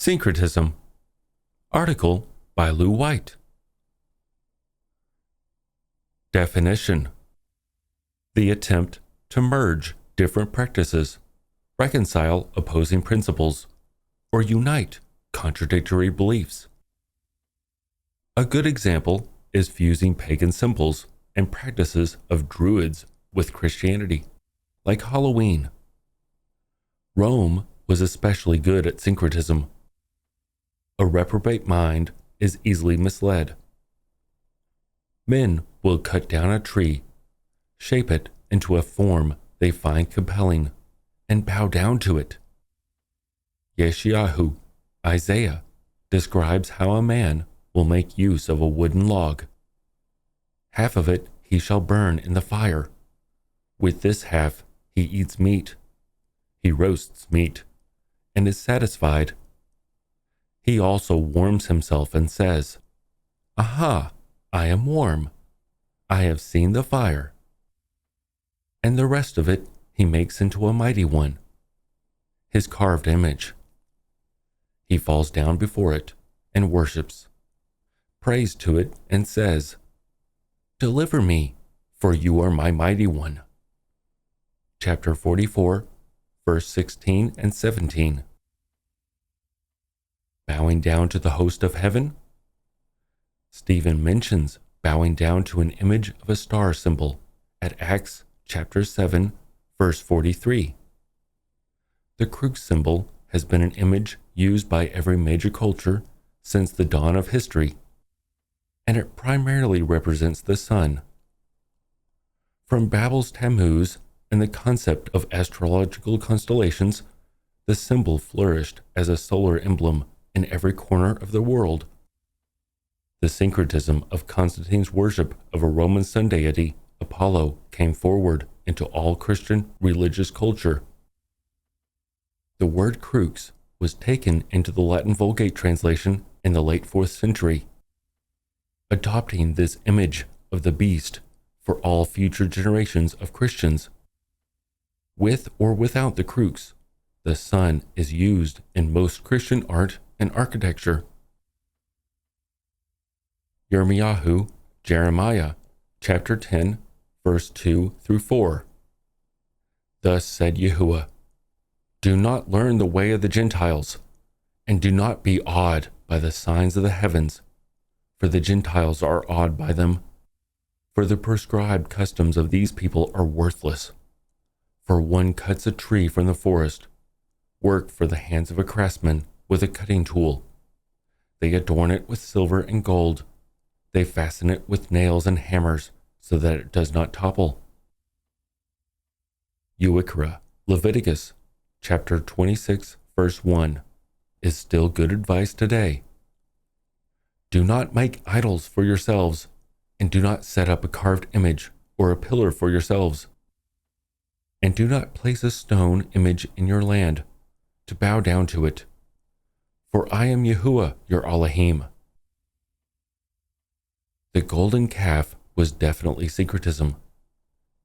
Syncretism. Article by Lew White. Definition: the attempt to merge different practices, reconcile opposing principles, or unite contradictory beliefs. A good example is fusing pagan symbols and practices of Druids with Christianity, like Halloween. Rome was especially good at syncretism. A reprobate mind is easily misled. Men will cut down a tree, shape it into a form they find compelling, and bow down to it. Yahuah, Isaiah, describes how a man will make use of a wooden log. Half of it he shall burn in the fire. With this half he eats meat. He roasts meat, and is satisfied. He also warms himself and says, "Aha, I am warm. I have seen the fire." And the rest of it he makes into a mighty one, his carved image. He falls down before it and worships, prays to it and says, "Deliver me, for you are my mighty one." Chapter 44, verse 16 and 17. Bowing down to the host of heaven? Stephen mentions bowing down to an image of a star symbol at Acts chapter 7, verse 43. The crux symbol has been an image used by every major culture since the dawn of history, and it primarily represents the sun. From Babel's Tammuz and the concept of astrological constellations, the symbol flourished as a solar emblem in every corner of the world. The syncretism of Constantine's worship of a Roman sun deity, Apollo, came forward into all Christian religious culture. The word crux was taken into the Latin Vulgate translation in the late 4th century, adopting this image of the beast for all future generations of Christians. With or without the crux, the sun is used in most Christian art and architecture. Yirmiyahu, Jeremiah, chapter 10, verse 2 through 4. Thus said Yahuah, "Do not learn the way of the Gentiles, and do not be awed by the signs of the heavens, for the Gentiles are awed by them. For the prescribed customs of these people are worthless. For one cuts a tree from the forest, work for the hands of a craftsman with a cutting tool. They adorn it with silver and gold. They fasten it with nails and hammers so that it does not topple." Yahuah, Leviticus, chapter 26, verse 1, is still good advice today. Do not make idols for yourselves, and do not set up a carved image or a pillar for yourselves. And do not place a stone image in your land, to bow down to it. For I am Yahuah, your Elohim. The golden calf was definitely syncretism.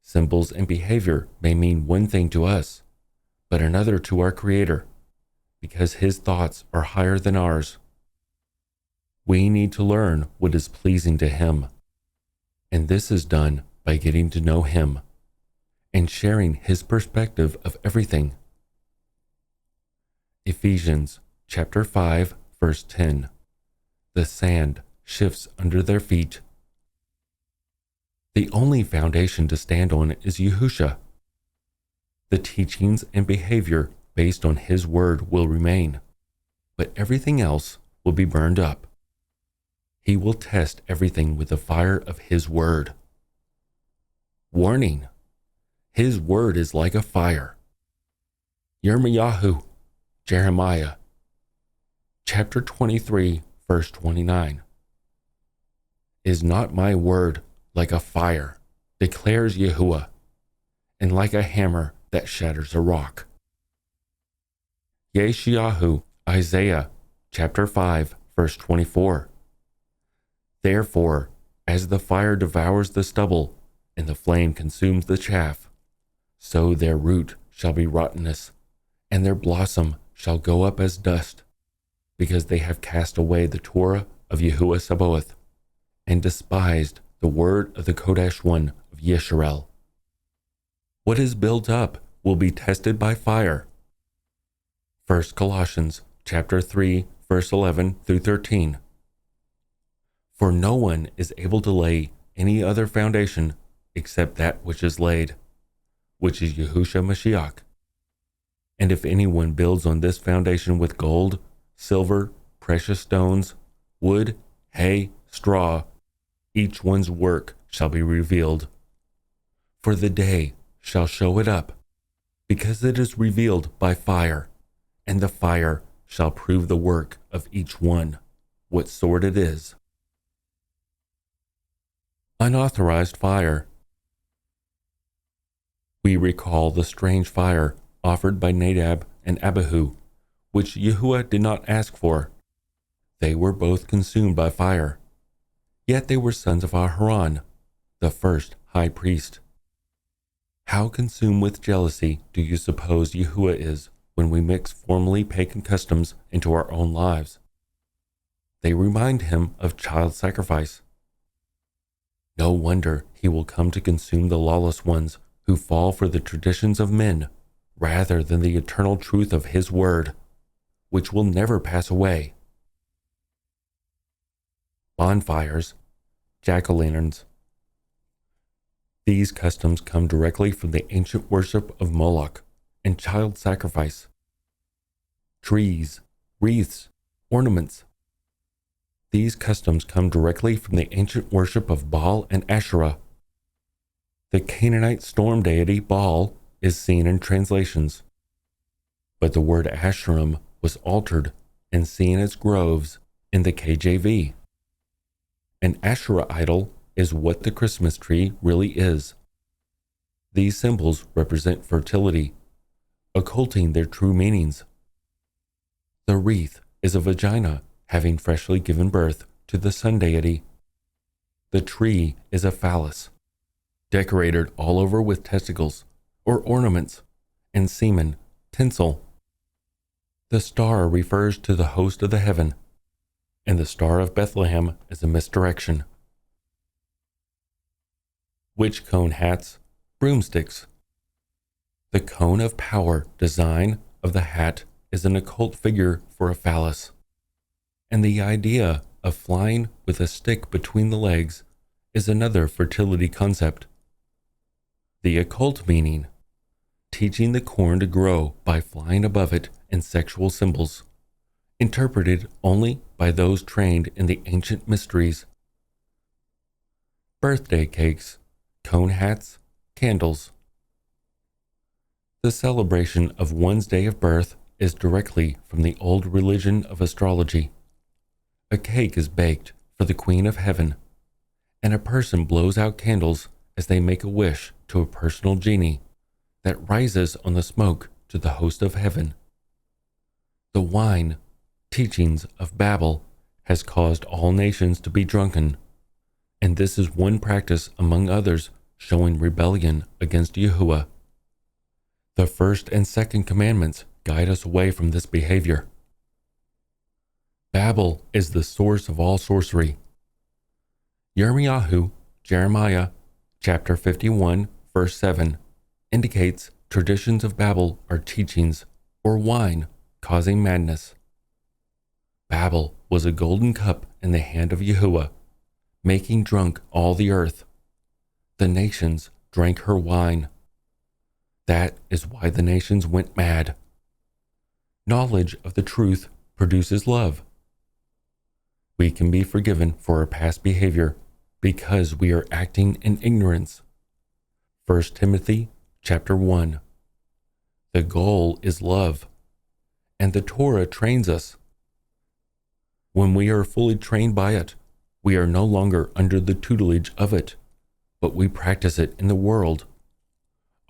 Symbols and behavior may mean one thing to us, but another to our Creator, because His thoughts are higher than ours. We need to learn what is pleasing to Him, and this is done by getting to know Him and sharing His perspective of everything. Ephesians chapter 5, verse 10. The sand shifts under their feet. The only foundation to stand on is Yahushua. The teachings and behavior based on His word will remain, but everything else will be burned up. He will test everything with the fire of His word. Warning: His word is like a fire. Yirmiyahu, Jeremiah, chapter 23, verse 29. Is not my word like a fire, declares Yahuah, and like a hammer that shatters a rock? Yahuah, Isaiah, chapter 5, verse 24. Therefore, as the fire devours the stubble, and the flame consumes the chaff, so their root shall be rottenness, and their blossom shall go up as dust. because they have cast away the Torah of Yahuah Sabaoth, and despised the word of the Kodesh One of Yisrael. What is built up will be tested by fire. 1 Colossians chapter 3, verse 11 through 13. For no one is able to lay any other foundation except that which is laid, which is Yahushua Mashiach. And if anyone builds on this foundation with gold, silver, precious stones, wood, hay, straw, each one's work shall be revealed. For the day shall show it up, because it is revealed by fire, and the fire shall prove the work of each one, what sort it is. Unauthorized fire. We recall the strange fire offered by Nadab and Abihu, which Yahuah did not ask for. They were both consumed by fire. Yet they were sons of Aharon, the first high priest. How consumed with jealousy do you suppose Yahuah is when we mix formerly pagan customs into our own lives? They remind him of child sacrifice. No wonder he will come to consume the lawless ones who fall for the traditions of men rather than the eternal truth of his word, which will never pass away. Bonfires, jack-o'-lanterns. These customs come directly from the ancient worship of Moloch and child sacrifice. Trees, wreaths, ornaments. These customs come directly from the ancient worship of Baal and Asherah. The Canaanite storm deity Baal is seen in translations, but the word Asherim was altered and seen as groves in the KJV. An Asherah idol is what the Christmas tree really is. These symbols represent fertility, occulting their true meanings. The wreath is a vagina having freshly given birth to the sun deity. The tree is a phallus, decorated all over with testicles, or ornaments, and semen, tinsel. The star refers to the host of the heaven, and the star of Bethlehem is a misdirection. Witch cone hats, broomsticks. The cone of power design of the hat is an occult figure for a phallus, and the idea of flying with a stick between the legs is another fertility concept. The occult meaning, teaching the corn to grow by flying above it in sexual symbols, interpreted only by those trained in the ancient mysteries. Birthday cakes, cone hats, candles. The celebration of one's day of birth is directly from the old religion of astrology. A cake is baked for the Queen of Heaven, and a person blows out candles as they make a wish to a personal genie that rises on the smoke to the host of heaven. The wine, teachings of Babel, has caused all nations to be drunken, and this is one practice among others showing rebellion against Yahuah. The first and second commandments guide us away from this behavior. Babel is the source of all sorcery. Jeremiah, chapter 51, verse 7, indicates traditions of Babel are teachings, or wine, causing madness. Babel was a golden cup in the hand of Yahuah, making drunk all the earth. The nations drank her wine. That is why the nations went mad. Knowledge of the truth produces love. We can be forgiven for our past behavior because we are acting in ignorance. 1 Timothy chapter 1. The goal is love, and the Torah trains us. When we are fully trained by it, we are no longer under the tutelage of it, but we practice it in the world.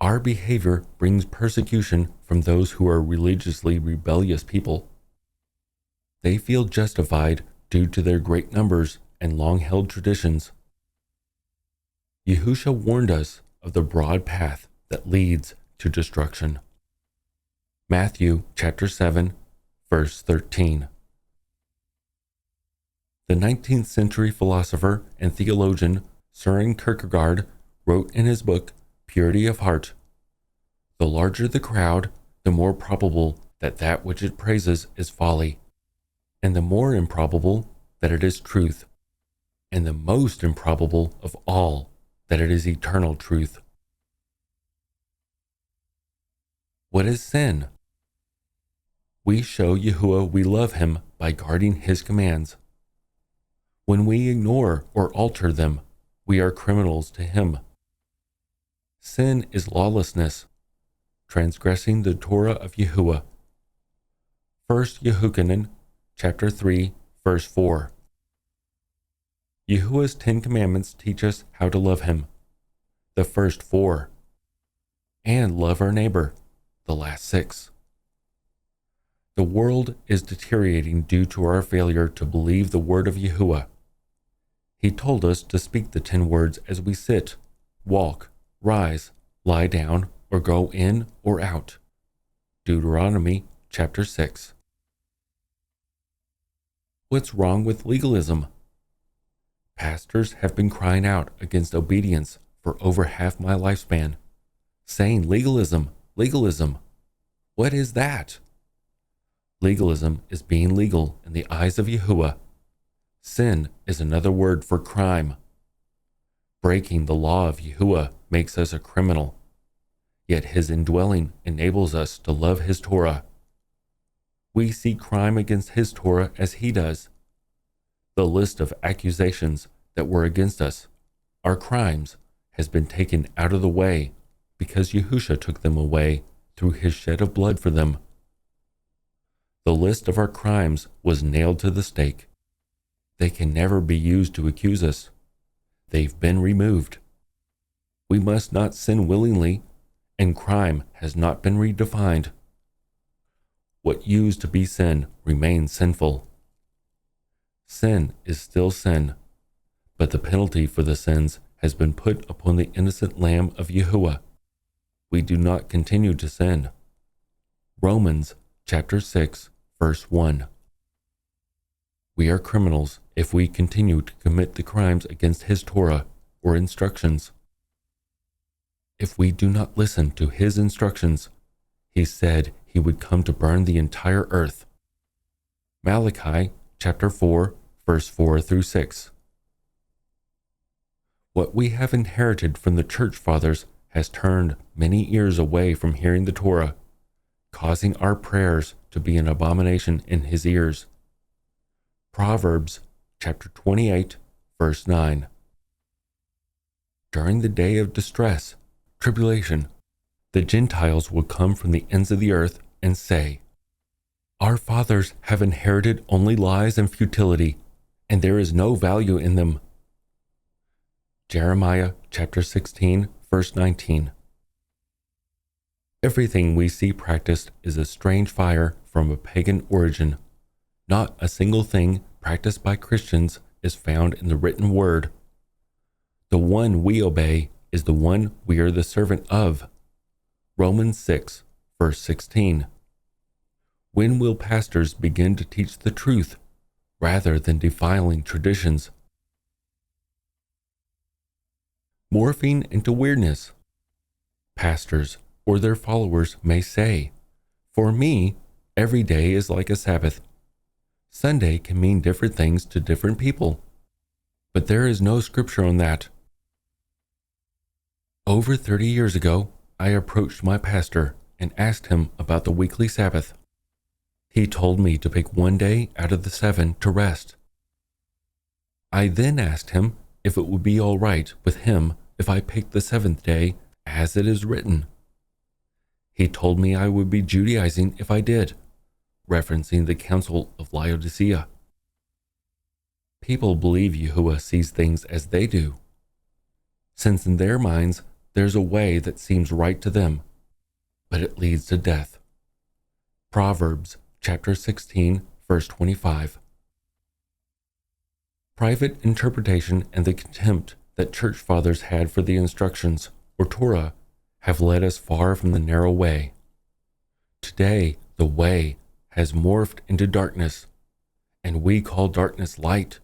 Our behavior brings persecution from those who are religiously rebellious people. They feel justified due to their great numbers and long-held traditions. Yahushua warned us of the broad path that leads to destruction. Matthew chapter 7, verse 13. The 19th century philosopher and theologian Søren Kierkegaard wrote in his book, Purity of Heart, "The larger the crowd, the more probable that which it praises is folly, and the more improbable that it is truth, and the most improbable of all that it is eternal truth." What is sin? We show Yahuah we love him by guarding his commands. When we ignore or alter them, we are criminals to him. Sin is lawlessness, transgressing the Torah of Yahuah. 1 Yehukanan, chapter 3, verse 4. Yahuah's 10 commandments teach us how to love him, the first 4, and love our neighbor, the last 6. The world is deteriorating due to our failure to believe the word of Yahuah. He told us to speak the 10 words as we sit, walk, rise, lie down, or go in or out. Deuteronomy chapter 6. What's wrong with legalism? Pastors have been crying out against obedience for over half my lifespan, saying legalism, legalism. What is that? Legalism is being legal in the eyes of Yahuah. Sin is another word for crime. Breaking the law of Yahuah makes us a criminal, yet his indwelling enables us to love his Torah. We see crime against his Torah as he does. The list of accusations that were against us, our crimes, has been taken out of the way because Yahushua took them away through his shed of blood for them. The list of our crimes was nailed to the stake. They can never be used to accuse us. They've been removed. We must not sin willingly, and crime has not been redefined. What used to be sin remains sinful. Sin is still sin, but the penalty for the sins has been put upon the innocent Lamb of Yahuah. We do not continue to sin. Romans chapter 6, verse 1. We are criminals if we continue to commit the crimes against his Torah or instructions. If we do not listen to his instructions, he said he would come to burn the entire earth. Malachi chapter 4, verse 4 through 6. What we have inherited from the church fathers has turned many ears away from hearing the Torah, causing our prayers to be an abomination in his ears. Proverbs chapter 28, verse 9. During the day of distress, tribulation, the Gentiles will come from the ends of the earth and say, "Our fathers have inherited only lies and futility, and there is no value in them." Jeremiah chapter 16, verse 19. Everything we see practiced is a strange fire from a pagan origin. Not a single thing practiced by Christians is found in the written word. The one we obey is the one we are the servant of. Romans 6, verse 16. When will pastors begin to teach the truth rather than defiling traditions? Morphing into weirdness. Pastors or their followers may say, "For me, every day is like a Sabbath." Sunday can mean different things to different people, but there is no scripture on that. Over 30 years ago, I approached my pastor and asked him about the weekly Sabbath. He told me to pick one day out of the 7 to rest. I then asked him if it would be all right with him if I picked the 7th day as it is written. He told me I would be Judaizing if I did, referencing the Council of Laodicea. People believe Yahuah sees things as they do, since in their minds there's a way that seems right to them, but it leads to death. Proverbs chapter 16, verse 25. Private interpretation and the contempt that church fathers had for the instructions, or Torah, have led us far from the narrow way. Today, the way has morphed into darkness, and we call darkness light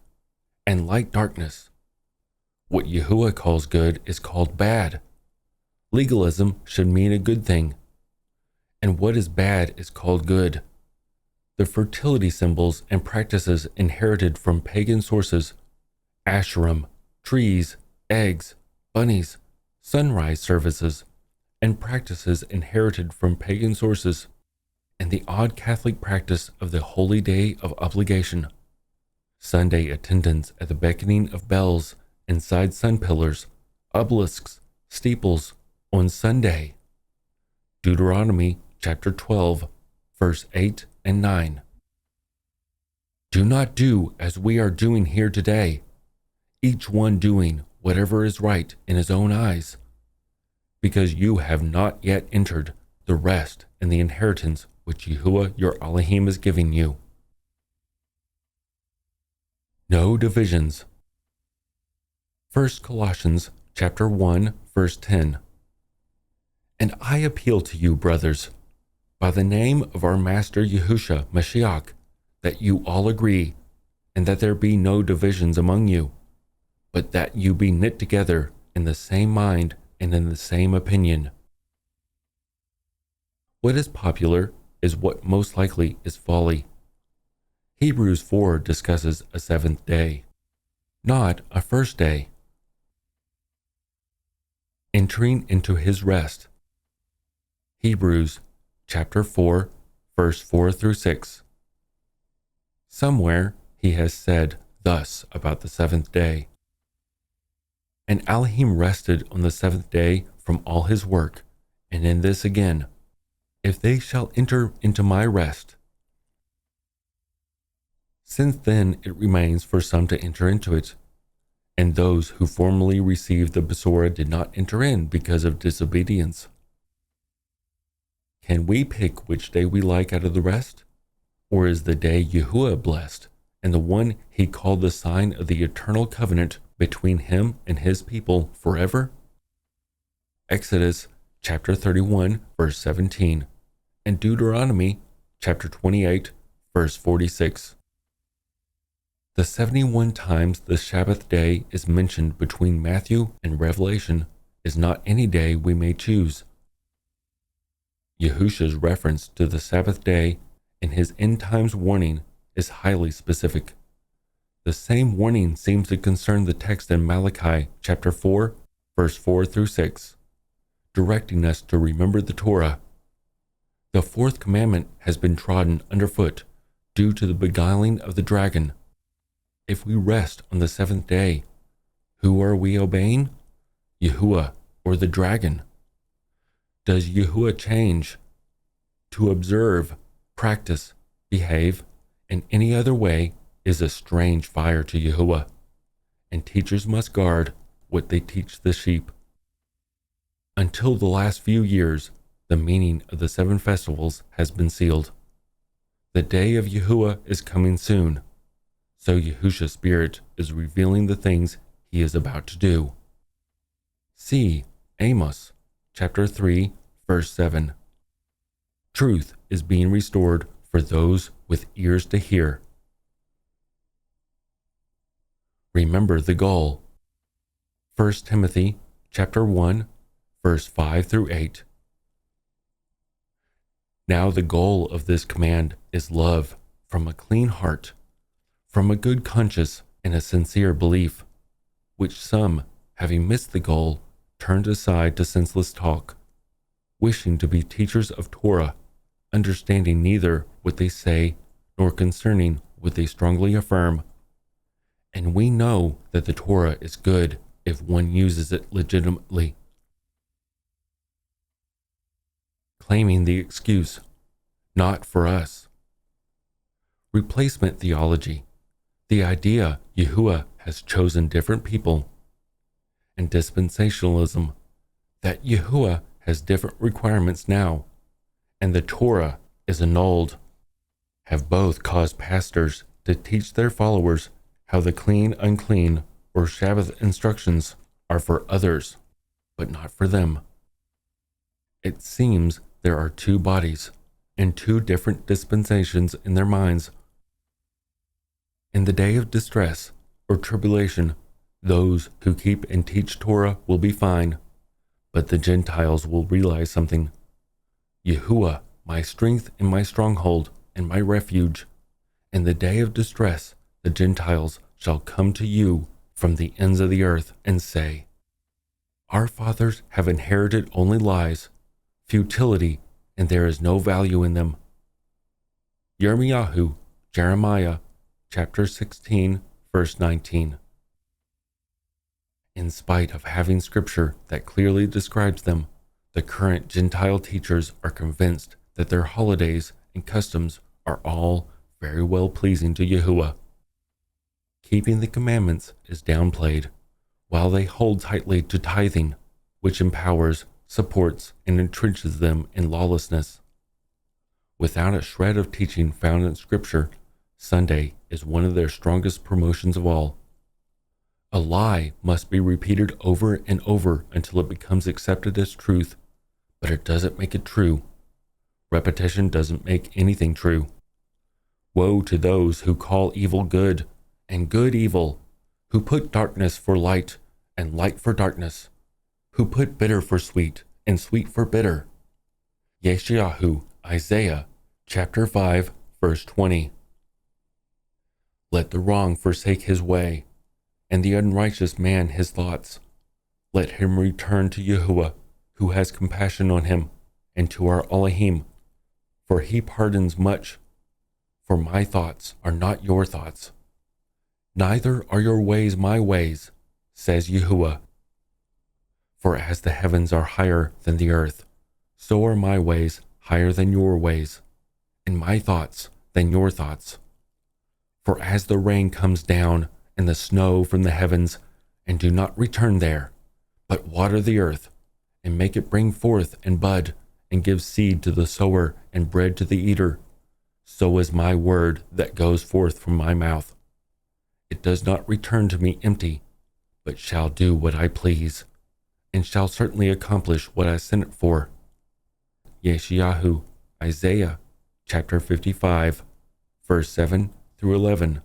and light darkness. What Yahuah calls good is called bad. Legalism should mean a good thing, and what is bad is called good. The fertility symbols and practices inherited from pagan sources, Asherim, trees, eggs, bunnies, sunrise services, and practices inherited from pagan sources, and the odd Catholic practice of the holy day of obligation, Sunday attendance at the beckoning of bells inside sun pillars, obelisks, steeples on Sunday. Deuteronomy chapter 12, verse 8 and 9. Do not do as we are doing here today, each one doing whatever is right in his own eyes, because you have not yet entered the rest and the inheritance which Yahuah your Elohim is giving you. No divisions. 1 Colossians chapter 1, verse 10. And I appeal to you, brothers, by the name of our Master Yahushua Mashiach, that you all agree, and that there be no divisions among you, but that you be knit together in the same mind and in the same opinion. What is popular is what most likely is folly. Hebrews 4 discusses a seventh day, not a first day. Entering into his rest. Hebrews chapter 4, verse 4 through 6. Somewhere he has said thus about the seventh day. And Elohim rested on the seventh day from all his work, and in this again, if they shall enter into my rest. Since then it remains for some to enter into it, and those who formerly received the Besorah did not enter in because of disobedience. Can we pick which day we like out of the rest? Or is the day Yahuah blessed, and the one he called the sign of the eternal covenant between him and his people forever? Exodus chapter 31, verse 17, and Deuteronomy chapter 28, verse 46. The 71 times the Sabbath day is mentioned between Matthew and Revelation is not any day we may choose. Yahusha's reference to the Sabbath day in his end times warning is highly specific. The same warning seems to concern the text in Malachi chapter 4, verse 4 through 6, directing us to remember the Torah. The fourth commandment has been trodden underfoot due to the beguiling of the dragon. If we rest on the seventh day, who are we obeying? Yahuah or the dragon? Does Yahuah change? To observe, practice, behave in any other way is a strange fire to Yahuah, and teachers must guard what they teach the sheep. Until the last few years, the meaning of the 7 festivals has been sealed. The day of Yahuah is coming soon, so Yahusha's Spirit is revealing the things he is about to do. See Amos chapter 3, verse 7. Truth is being restored for those with ears to hear. Remember the goal. 1 Timothy chapter 1, verse 5 through 8. Now the goal of this command is love from a clean heart, from a good conscience and a sincere belief, which some, having missed the goal, turned aside to senseless talk, wishing to be teachers of Torah, understanding neither what they say nor concerning what they strongly affirm. And we know that the Torah is good if one uses it legitimately. Claiming the excuse, not for us. Replacement theology, the idea Yahuah has chosen different people. And dispensationalism, that Yahuah has different requirements now, and the Torah is annulled, have both caused pastors to teach their followers how the clean, unclean, or Sabbath instructions are for others, but not for them. It seems there are 2 bodies and 2 different dispensations in their minds. In the day of distress, or tribulation, those who keep and teach Torah will be fine, but the Gentiles will realize something. Yahuah, my strength and my stronghold and my refuge. In the day of distress, the Gentiles shall come to you from the ends of the earth and say, our fathers have inherited only lies, futility, and there is no value in them. Jeremiah, chapter 16, verse 19. In spite of having scripture that clearly describes them, the current Gentile teachers are convinced that their holidays and customs are all very well pleasing to Yahuah. Keeping the commandments is downplayed, while they hold tightly to tithing, which empowers, supports, and entrenches them in lawlessness. Without a shred of teaching found in Scripture, Sunday is one of their strongest promotions of all. A lie must be repeated over and over until it becomes accepted as truth, but it doesn't make it true. Repetition doesn't make anything true. Woe to those who call evil good and good evil, who put darkness for light and light for darkness, who put bitter for sweet and sweet for bitter. Yeshayahu, Isaiah, chapter 5, verse 20. Let the wrong forsake his way, and the unrighteous man his thoughts. Let him return to Yahuah, who has compassion on him, and to our Elohim, for he pardons much. For my thoughts are not your thoughts, neither are your ways my ways, says Yahuah. For as the heavens are higher than the earth, so are my ways higher than your ways, and my thoughts than your thoughts. For as the rain comes down and the snow from the heavens, and do not return there, but water the earth, and make it bring forth and bud, and give seed to the sower and bread to the eater, so is my word that goes forth from my mouth. It does not return to me empty, but shall do what I please, and shall certainly accomplish what I sent it for. Yeshayahu, Isaiah, chapter 55, verse 7 through 11.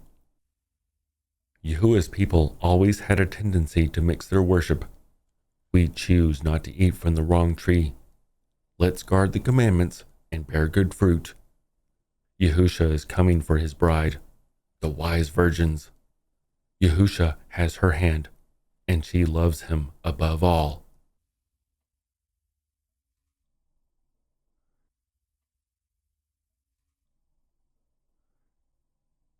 Yahuah's people always had a tendency to mix their worship. We choose not to eat from the wrong tree. Let's guard the commandments and bear good fruit. Yahusha is coming for his bride, the wise virgins. Yahusha has her hand, and she loves him above all.